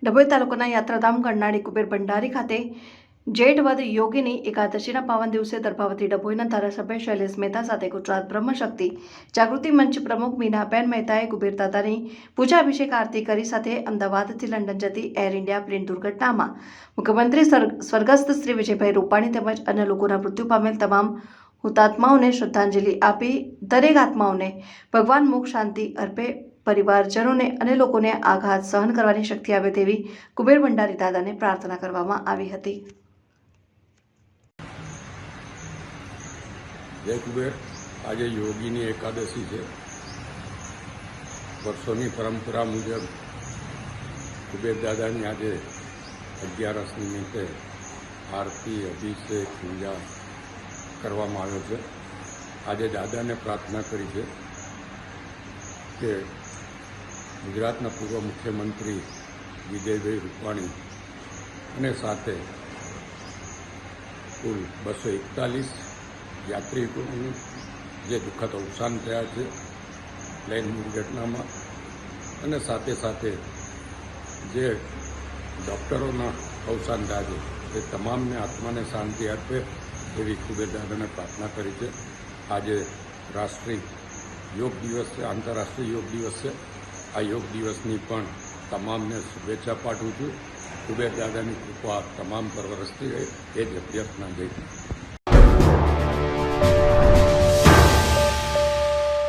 ડભોઈ તાલુકાના યાત્રાધામ ગણનાળી કુબેર ભંડારી ખાતે જેઠ વદ યોગીની એકાદશીના પાવન દિવસે દર્ભાવતી ડભોઈના ધારાસભ્ય શૈલેષ મહેતા સાથે ગુજરાત બ્રહ્મશક્તિ જાગૃતિ મંચ પ્રમુખ મીનાબેન મહેતાએ કુબેર દાદાની પૂજાભિષેક આરતી કરી સાથે અમદાવાદથી લંડન જતી એર ઇન્ડિયા પ્લેન દુર્ઘટનામાં મુખ્યમંત્રી સ્વર્ગસ્થ શ્રી વિજયભાઈ રૂપાણી તેમજ અન્ય લોકોના મૃત્યુ પામેલ તમામ હુતાત્માઓને શ્રદ્ધાંજલિ આપી દરેક આત્માઓને ભગવાન મોક્ષ શાંતિ અર્પે, પરિવારજનોને અને લોકોને આઘાત સહન કરવાની શક્તિ આવે તેવી કુબેર ભંડારી દાદાને પ્રાર્થના કરવામાં આવી હતી. જય કુબેર. આજે યોગીની એકાદશી છે. વર્ષોની પરંપરા મુજબ કુબેર દાદાની આજે 11 નિમિત્તે આરતી, અભિષેક, પૂજા કરવામાં આવ્યો છે. આજે દાદાને પ્રાર્થના કરી છે કે ગુજરાતના પૂર્વ મુખ્યમંત્રી વિજયભાઈ રૂપાણી અને સાથે કુલ 241 યાત્રિકોનું જે દુઃખદ અવસાન થયા છે પ્લેન દુર્ઘટનામાં, અને સાથે સાથે જે ડૉક્ટરોના અવસાન થયા છે તે તમામને આત્માને શાંતિ આપે એવી કુબેર દાદાને પ્રાર્થના કરી છે. આજે રાષ્ટ્રીય યોગ દિવસ છે, આંતરરાષ્ટ્રીય યોગ દિવસ છે. આ યોગ દિવસની પણ તમામને શુભેચ્છા પાઠવું છું. કુબેર દાદાની કૃપા તમામ પર વરસતી રહે એ જ અભ્યર્થના જઈ.